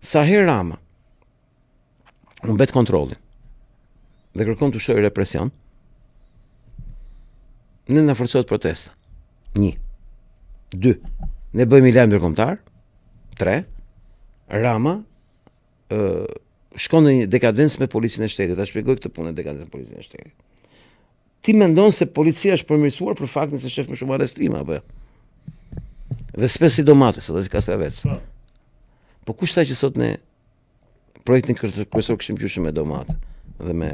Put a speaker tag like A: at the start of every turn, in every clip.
A: Sa herë Rama unë bet kontrollin dhe kërkon të ushtrojë represion, ne na forcohet protesta. 1. 2. Ne bëjmë lajm ndërkombëtar. 3. Rama shkon në një dekadencë me policinë e shtetit. Ta shpjegoj këtë punë dekadencë me policinë e shtetit. Ti mendon se policia është përmirësuar për faktin se shef më shumë arrestime apo jo? Dhe s'pes si domates, edhe si kastravec. Po kush tha që sot ne projektin kryesor kishim qyshim me domate dhe me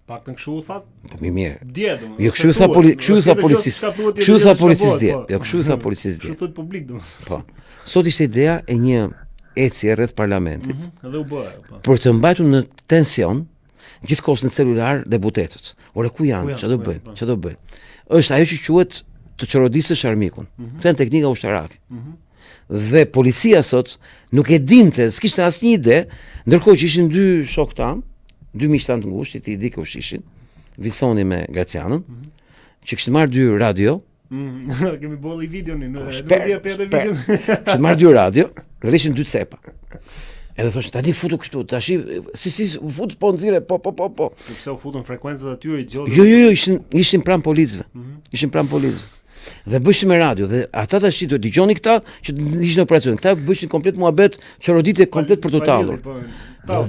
B: paktën kështu u that?
A: Po mirë.
B: Dje domun.
A: Jo kështu tha policisë. Kështu tha policisë dje. Jo kështu tha policisë dje.
B: Kështu thot publik domun.
A: Po. Sot ishte ideja e një ecje rreth parlamentit.
B: Edhe u bë, po.
A: Për të mbajtur në tension gjithkohës në celular deputetët. Ore ku janë? Çfarë do bëjnë? Çfarë do bëjnë? Është ajo që quhet të çorodisësh armikun. Këtë janë teknika ushtarake. Dhe policia sot nuk e dinte, s'kishte asnjë ide, ndërkohë që ishin dy shok tan, dy miq tan të ngushtë, ti di kush ishin, Visoni me Gracianën, që kishin marrë 2 radio.
B: Kemi bolli videon nuk di apo edhe videon.
A: Kishin marrë 2 radio, dhe ishin 2 cepa. Edhe thoshin tani futu këtu, tash si u fut po nxirë, po.
B: Pse u futën frekuencat aty i gjotë.
A: Jo, ishin pranë policëve. Ishin pranë policëve. Dhe bëshin me radio dhe ata tash do dëgjoni këta që ishin në operacion. Këta bëshin komplet muhabet, çoroditje komplet për të tallur. Dhe u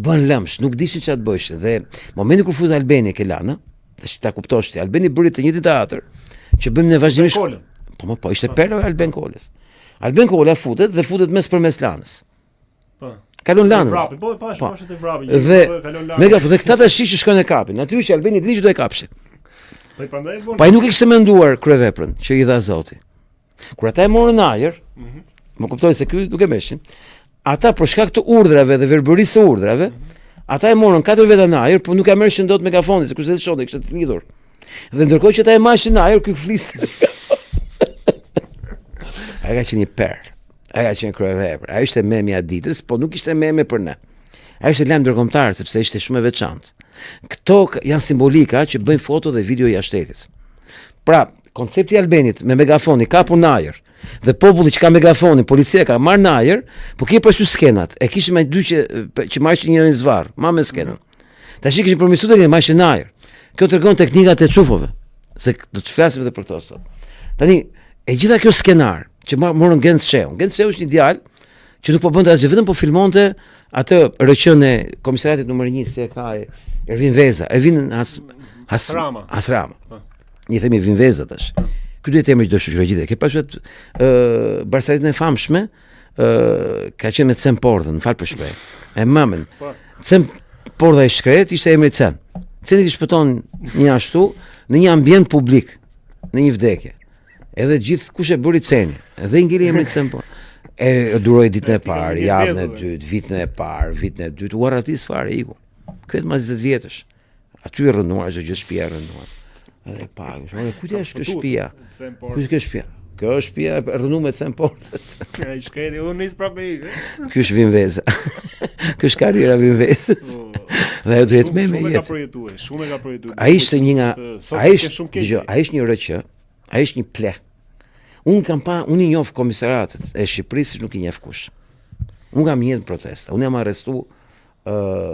A: bën lëmsh, nuk dishin çfarë të bëjnë. Dhe momenti kur fut Albani ke lana, tash ta kuptosh ti, Albani bëri të njëjtin teatr që bëjmë ne vazhdimisht. Po, ishte Perlo e Alban Kolës. Alban Kola futet mes lanës.
B: Po.
A: Kalon lanën.
B: Vrapi, po është të vrapi.
A: Dhe dhe këta tash që shkojnë e kapin. Natyrisht që Albani diçka do e kapshin.
B: Po prandaj
A: Po ai nuk e kishte menduar kryeveprën që i dha Zoti. Kur ata e morën ajër, më kuptoi se ky nuk e meshin. Ata për shkak të urdhrave dhe verbërisë së urdhrave, ata e morën 4 veta në ajër, por nuk e merrshin dot megafonin, se kush e shonë kishte të lidhur. Dhe ndërkohë që ata e mashin në ajër, ky fliste. Ai ka qenë një perl. Ai ka qenë kryevepër. Ai ishte memja e ditës, po nuk ishte meme për ne. Ai ishte lajm ndërkombëtar sepse ishte shumë e veçantë. Këto janë simbolika që bëjnë foto dhe video jashtë shtetit. Pra, koncepti i Albanit me megafoni kapur në ajër dhe populli që ka megafonin, policia ka marrë në ajër, po ke parasysh skenat. E kishim me 2 që marrin njërin zvarr, me skenën. Tash kishin përmirësuar të marrin në ajër. Kjo tregon teknikat e çufove, se do të flasim edhe për këto sot. Tani, e gjitha kjo skenar që morën Gens Sheu. Gens Sheu është një djalë që nuk po bënte asgjë, vetëm po filmonte atë rëqën e komisariatit numër 1 si e ka Ervin Veza, Ervin Hasrama. Një themi Ervin Veza tash. Ky duhet të emri çdo shoqëri gjithë. Ke pasur barsaritin e famshme, ka qenë me Cem Pordhën, fal për shpreh. E mamën. Cem Pordha i shkret ishte emri Cem. Ceni i shpëton një ashtu në një ambient publik, në një vdekje. Edhe gjithë kush e bëri Ceni, edhe i ngeli emrin Cem Pordha. E duroi ditën e parë, javën e dytë, vitin e parë, vitin e dytë, u arratis fare iku. Kthehet mas 20 vjetësh. Aty rënuar çdo gjë, shtëpia e rënuar. Edhe pagë, shonë ku është kjo shtëpia? Ku është kjo shtëpia? Kjo është shtëpia e rënuar me Cem Pordhës.
B: Ai shkreti unë nis prapë me i.
A: Ky është Vin Veza. Ky është karriera Vin Vezës. Dhe ajo duhet me jetë.
B: Shumë e ka projektuar.
A: Ai ishte një nga ai ishte një rëqë, ai ishte një pleh. Unë i njoh komisariatet e Shqipërisë, nuk i njeh kush. Unë kam një protesta. Unë jam arrestuar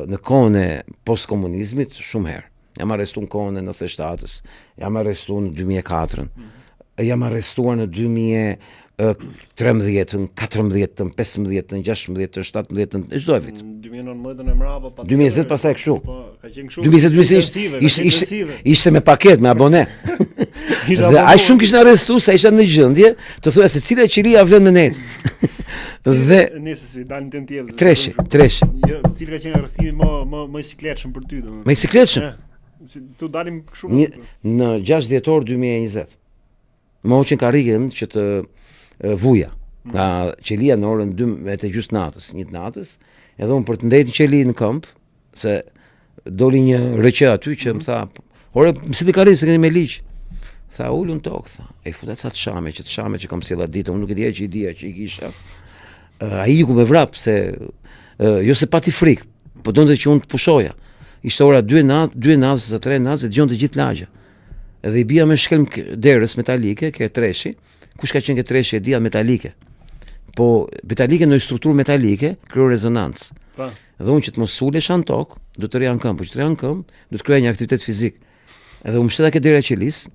A: në kohën e postkomunizmit shumë herë. Jam arrestuar në kohën e 97-s, jam arrestuar në 2004-ën. Jam arrestuar në 2013-ën, 14-ën, 15-ën, 16-ën, 17-ën, çdo vit.
B: 2019-ën e mbrapa,
A: 2020 pastaj kështu.
B: Po, ka qenë kështu.
A: 2020 ishte me paketë, me abone. Dhe ai shumë kishin arrestuar sa isha në gjendje të thoya se cila qelia vlen me net. Dhe
B: nëse si dalin tentiev.
A: Treshi.
B: Jo, cili ka qenë arrestimi më i sikletshëm për ty domethënë.
A: Më i sikletshëm?
B: Tu dalim shumë
A: në 6 dhjetor 2020. Më hoqën karrikën që të vuja nga qelia në orën 2:30 natës, 1 natës, edhe unë për të ndejtë qeli në këmbë, se doli një rëqë aty që më tha, ore, mësi të karrikë se keni me liqë. Tha, ullun tokë, tha, e futa ca të shame që kam sjella ditë, unë nuk e dija që i kisha. Ai iku me vrap, se jo se pati frikë, po donte që unë të pushoja. Ishte ora 2 natës, 3 natës, e dëgjon të gjithë lagja. Edhe i bia me shkelm derës metalike, ke treshi, kush ka qenë ke treshi e dia metalike. po metalike në strukturë metalike krijon rezonancë.
B: Po.
A: Dhe unë që të mos ulesha në tokë, do të rria në këmbë, po që të rria në këmbë, do të kryej një aktivitet fizik. Edhe u mbështeta ke dera e qelis,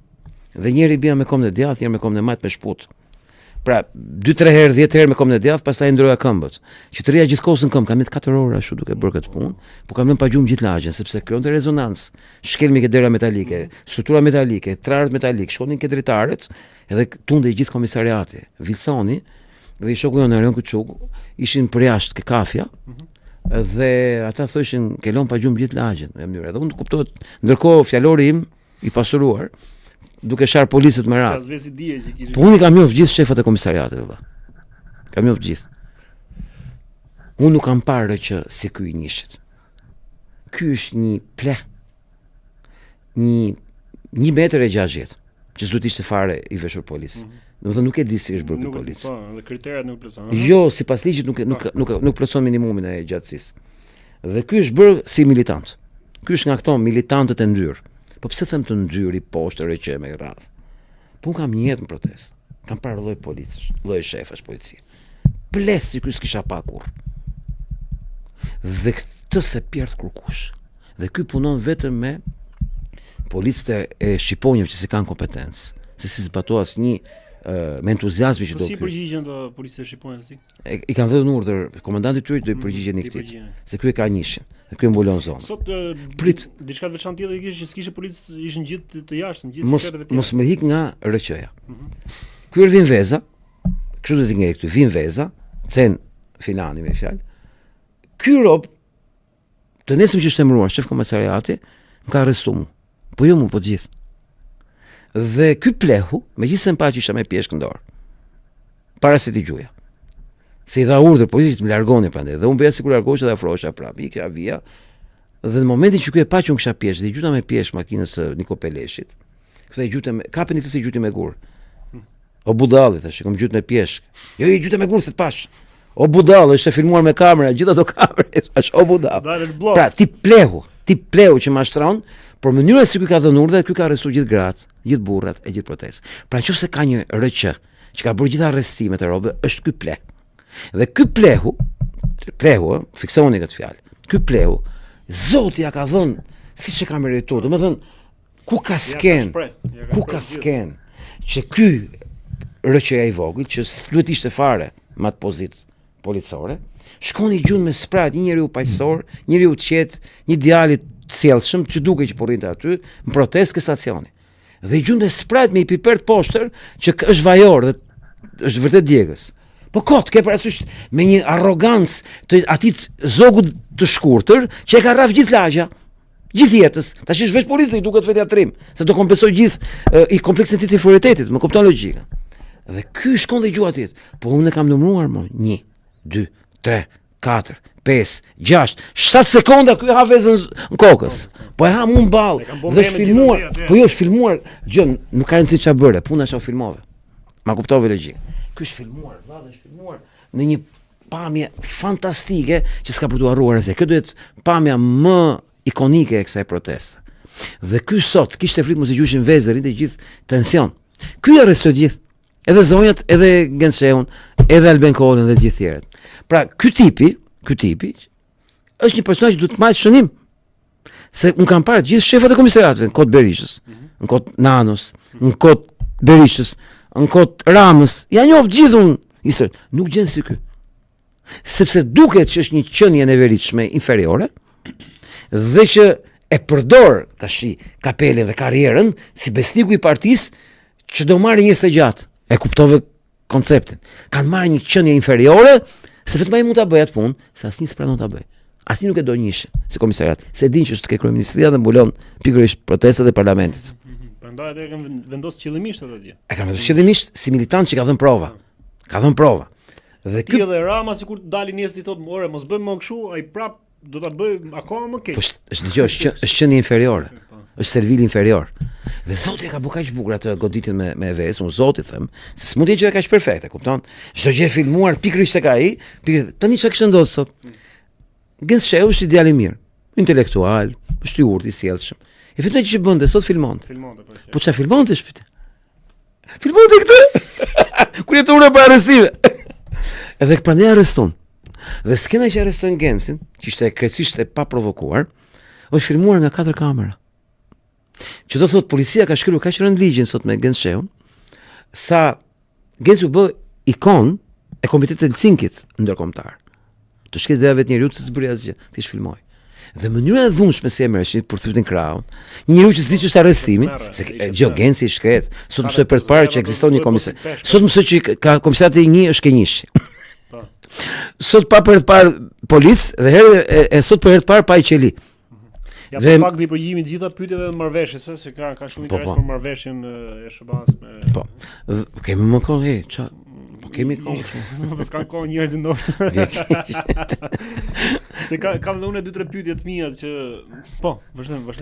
A: dhe njëri bia me komën e djathtë, njëri me komën e majtë me shput. Pra, 2-3 herë, 10 herë me komën e djathtë, pastaj ndroja këmbët. Që të rria gjithkohës në këmbë, kam jetë 4 orë ashtu duke bërë këtë punë, po kam lënë pa gjumë gjithë lagjen, sepse krijonte rezonancë. Shkelmi ke dera metalike, struktura metalike, trarët metalik, shkonin ke dritaret, edhe tunde i gjithë komisariati. Vilsoni dhe i shoku jonë Arion Kuçuk ishin për jashtë ke kafja. Dhe ata thoshin ke lënë pa gjumë gjithë lagjen në mënyrë. Dhe unë kuptohet, ndërkohë fjalori im i pasuruar, duke shar policët me radhë.
B: Çfarë dije që kishin.
A: Po unë kam njohur gjithë shefat e komisariatit valla. Kam njohur gjithë. Unë nuk kam parë që si ky i nishit. Ky është një pleh. Një metër e 60, që s'duhet ishte fare i veshur policë. Do të thënë nuk e di si është bërë ky policë.
B: Po, dhe kriteret nuk plotson.
A: Jo, sipas ligjit nuk plotson minimumin e gjatësisë. Dhe ky është bërë si militant. Ky është nga këto militantët e ndyrë. Po pse them të ndyrë i poshtë rëqe me radhë? Po unë kam një jetë në protestë. Kam parë lloj policësh, lloj shefash policie. Ples si ky s'kisha pa kurrë. Dhe këtë se pjert kurkush. Dhe ky punon vetëm me policët e shqiponjëve që se kanë kompetencë. Se si zbato asnjë me entuziazmi që do.
B: Si përgjigjen do policia shqiponjë si?
A: I kanë dhënë urdhër komandantit tyre do i përgjigjen këtij. Se ky e ka njëshin, dhe ky e mbulon zonën.
B: Sot
A: prit
B: diçka të veçantë tjetër kishte që s'kishte policë, ishin gjithë të jashtëm, gjithë
A: sekreteve të tjera. Mos më hik nga RQ-ja. Ky Ervin Veza, kështu do të ngjerë këtu, Vin Veza, Cen Finani me fjalë. Ky rob të nesëm që është emëruar shef komisariati, më ka arrestuar. Po jo më po gjithë. Dhe ky plehu, megjithëse më pa që isha me pjeshkë në dorë, para se t'i gjuja. Se i dha urdhër policit më largoni prandaj. Dhe unë bëja sikur largohesha dhe afrohesha prapë, ikja via. Dhe në momentin që ky e pa që unë kisha pjeshkë, dhe i gjuta me pjeshkë makinës së Niko Peleshit. Kthej gjute me kapën këtë si gjuti me gur. O budalli tash, kam gjut me pjeshkë. Jo, i gjute me gur se të pash. O budall, është e filmuar me kamera, gjithë ato kamerë, thash o budall. Pra, ti plehu që mashtron, por mënyra si ky ka dhënë urdhë, ky ka arrestuar gjithë gratë, gjithë burrat e gjithë protestë. Pra nëse ka një RQ që ka bërë gjithë arrestimet e robëve, është ky pleh. Dhe ky plehu, fiksoni këtë fjalë. Ky plehu, Zoti ja ka dhënë siç e ka merituar. Domethënë, ku ka sken që ky RQ-ja i vogël që duhet ishte fare me atë pozitë policore, shkon i gjun me sprajt, një njeriu paqësor, njeriu të qetë, një djalë të sjellshëm që duke që po rrinte aty në protestë ke stacioni. Dhe i gjun me sprajt me i pipert poshtër që është vajor dhe është vërtet djegës. Po kot, ke parasysh me një arrogancë të atit zogut të shkurtër që e ka rraf gjithë lagja, gjithë jetës. Tash është veç policë i duket vetë atrim, se do kompensoj gjithë i kompleksin e autoritetit, më kupton logjikën. Dhe ky shkon dhe i gjuat atit. Po unë e kam numëruar më 1, 2, 3, 4, 5, 6, 7 sekonda ky ha vezën në kokës. Po e ha mund ball. Dhe është filmuar. Po jo, është filmuar. Gjën, nuk ka rëndësi çfarë bëre. Puna është u filmove. Ma kuptove logjikën. Ky është filmuar, vallë është filmuar në një pamje fantastike që s'ka për të harruar asgjë. Kjo duhet pamja më ikonike e kësaj proteste. Dhe ky sot kishte frikë mos i gjyshin vezërin të gjithë tension. Ky arrestoi gjithë. Edhe zonjat, edhe Gençeun, edhe Albenkolën dhe gjithë tjerët. Pra, ky tipi është një personazh që duhet të marrë shënim. Se un kam parë gjithë shefat e komisariatëve në kod Berishës, në kod Nanos, në kod Berishës, në kod Ramës. Ja njoh gjithë unë historinë. Nuk gjen si ky. Sepse duket që është një qenie e neveritshme inferiore dhe që e përdor tash kapelen dhe karrierën si besniku i partisë që do marrë një së gjatë. E kuptove konceptin. Kanë marrë një qenie inferiore, se vetëm ai mund ta bëjë atë punë, se asnjë s'pranon ta bëjë. Asnjë nuk e do njëshin si komisariat. Se din që është ke kryeministria dhe mbulon pikërisht protestat e parlamentit.
B: Prandaj atë kanë vendosur qëllimisht atë dje.
A: E kanë vendosur qëllimisht si militant që ka dhënë prova. Dhe
B: ky edhe Rama sikur të dalin njerëzit thotë, "More, mos bëjmë më kështu, ai prap do ta bëj akoma më keq."
A: Po është qenie inferiore. Është servil inferior. Dhe Zoti e ka bërë kaq bukur atë goditjen me vesë, unë Zoti them, se s'mund të jetë kaq perfekte, kupton? Çdo gjë e filmuar pikërisht tek ai, tani çka kishte ndodhur sot? Gençeu është ideal i mirë, intelektual, është i urtë i sjellshëm. E vetëm që bënte sot filmonte. Po çfarë filmonte shpite? Filmonte këtë? Kur jetë ura për arrestime. Edhe prandaj arreston. Dhe skena që arrestojnë Gencin, që ishte krejtësisht e pa provokuar, është filmuar nga 4 kamera. Që do thot policia ka shkruar kaq rënd ligjin sot me Gençeun, sa Genci u bë ikon e Komitetit Helsinkit ndërkombëtar. Të shkesë dhe vetë njeriu që s'bëri asgjë, ti filmoj. Dhe mënyra e dhunshme si e merreshin për thytin krahun. Një njeriu që s'di ç'është arrestimi, se gjë Genci i shkret, sot mësoj për të parë që ekziston një komisar. Sot mësoj që ka komisariati i 1 është Kenjishi. Sot pa për të parë polic dhe herë sot për herë të parë pa i qeli.
B: Ja dhe pak di përgjigimi të gjitha pyetjeve të marrëveshjes, se ka shumë interes për marrëveshjen e SBA-s me.
A: Po. Kemi më kohë, ça? Po kemi kohë.
B: Po s'kan kohë njerëz ndoshta. Se kam dhe unë 2-3 pyetje të mia që po, vazhdojmë.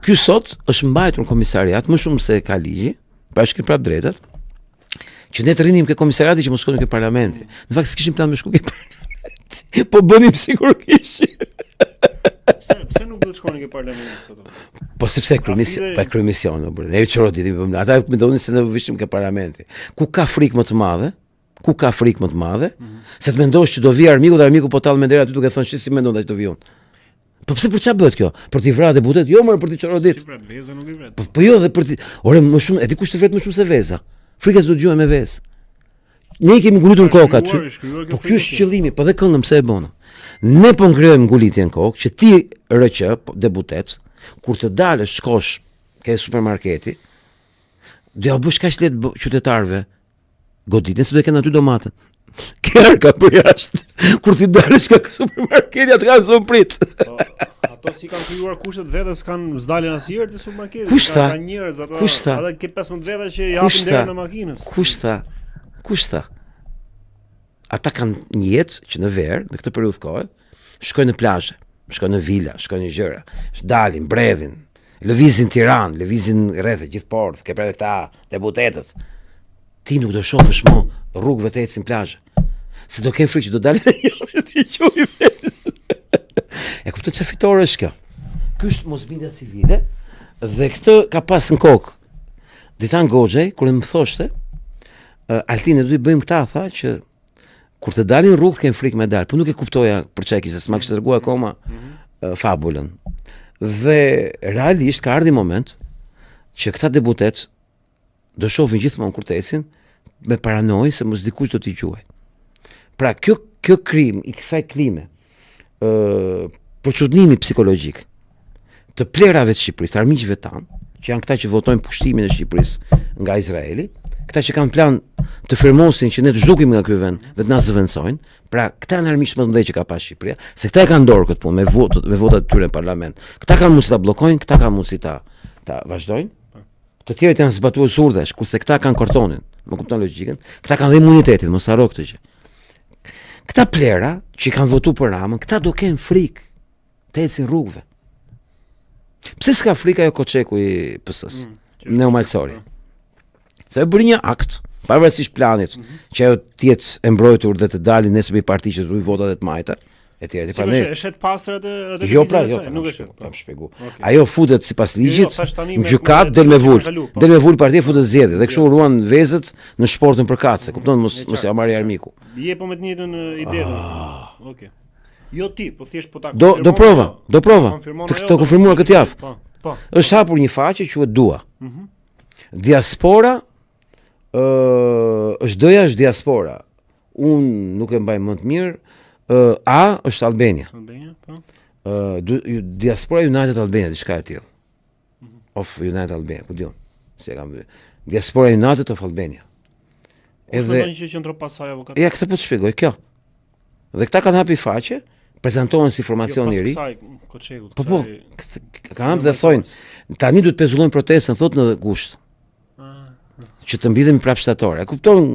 A: Ky sot është mbajtur në komisariat më shumë se ka ligji, pra është prap drejtat. Që ne të rrinim ke komisariati që mos shkonim ke parlamenti. Në fakt s'kishim plan me shku ke parlamenti. Po bënim sikur kishim.
B: Pse nuk duhet shkoni ke parlamenti sot?
A: Po sepse kryemission, ne çoro ditë bëjmë. Ata mendonin se ne vishim ke parlamenti. Ku ka frikë më të madhe? Se të mendosh që do vi armiku dhe armiku po tall me dera aty duke thënë si mendon që do vi unë. Po pse për çfarë bëhet kjo? Për t'i vrarë deputet? Jo, më për t'i çorodit.
B: Si pra veza nuk i vret.
A: Po jo, dhe për t'i. Ore, më shumë, e di kush të vret më shumë se veza. Frika s'do dëgjojmë me vezë. Ne i kemi ngulitur në kokë aty. Po ky është qëllimi, po dhe këngëm pse e bëna. Ne po ngrijmë ngulitje në kokë që ti RQ, deputet, kur të dalësh shkosh ke supermarketi, do ja bësh kaq lehtë qytetarëve goditën se do të kenë aty domatën. Kërka për jashtë. Kur ti dalësh ka supermarketi atë kanë son prit.
B: Ato si kanë krijuar kushtet vetë s'kan s'dalen asnjëherë te supermarketi.
A: Ka
B: njerëz ato. Ata ke 15 veta që i japin derën e makinës.
A: Kush tha? Ata kanë një jetë që në verë, në këtë periudhë kohë, shkojnë në plazhe, shkojnë në vila, shkojnë në gjëra, dalin, mbredhin, lëvizin Tiranë, lëvizin rreth gjithë portë, ke pra këta deputetët. Ti nuk do shohësh më rrugëve të ecin plazhe. Se do kenë frikë që do dalin dhe ti quaj vetë. E kuptoj çfarë fitore është kjo. Ky është mosbindja civile dhe këtë ka pas në kokë. Ditan Goxhej kur më thoshte, Altine do të bëjmë këta, tha që kur të dalin rrugë kanë frikë me dal, po nuk e kuptoja për çka kishte, s'ma kishte treguar akoma fabulën. Dhe realisht ka ardhi moment që këta deputet do shohin gjithmonë kur të ecin me paranojë se mos dikush do t'i quaj. Pra kjo krim i kësaj klime, përçudnimi psikologjik të plerave të Shqipërisë, të armiqve tanë, që janë këta që votojnë pushtimin e Shqipërisë nga Izraeli, këta që kanë plan të firmosin që ne të zhdukim nga ky vend dhe të na zëvendësojnë, pra këta janë armiqtë më të mëdhenj që ka pas Shqipëria, se këta e kanë dorë këtë punë me votat e tyre në parlament. Këta kanë mundësi ta bllokojnë, këta kanë mundësi ta vazhdojnë. Të tjerët janë zbatuar surdesh, kurse këta kanë kortonin. Më kupton logjikën? Këta kanë dhe imunitetin, mos harro këtë gjë. Këta plera që kanë votuar për Ramën, këta do kenë frikë të ecin rrugëve. Pse s'ka frikë ajo Koçeku i PS-s? Neomalsori. Se e bëri një akt, pavarësisht planit, që ajo të jetë e mbrojtur dhe të dalin nesër i parti që të rujë votat e të majta, etj.
B: Si është shet pastër atë
A: jo, pra, jo, nuk e shet, pa më shpjegu. Ajo futet sipas ligjit, në gjykat del me vul partia futet zgjedhje dhe kështu ruan vezët në sportin për katse, kupton, mos ja marrë armiku.
B: Je po me të njëjtën ide. Okej. Jo ti, po thjesht po ta
A: do prova. Të konfirmuar këtë javë. Po. Është hapur një faqe quhet Dua. Diaspora është doja është diaspora. Unë nuk e mbaj më të mirë. A është Albania. Po. Diaspora United Albania, diçka e tillë. Of United Albania, ku diun. Si e kam. Diaspora United of Albania.
B: Edhe që qendro pasaj avokat.
A: Ja, këtë po të shpjegoj kjo. Dhe këta kanë hapi faqe, prezantohen si informacion i ri. Po, kanë hapë dhe thonë, tani duhet pezullojnë protestën, thotë në gusht. Që të mbidhemi prapë shtator. E kupton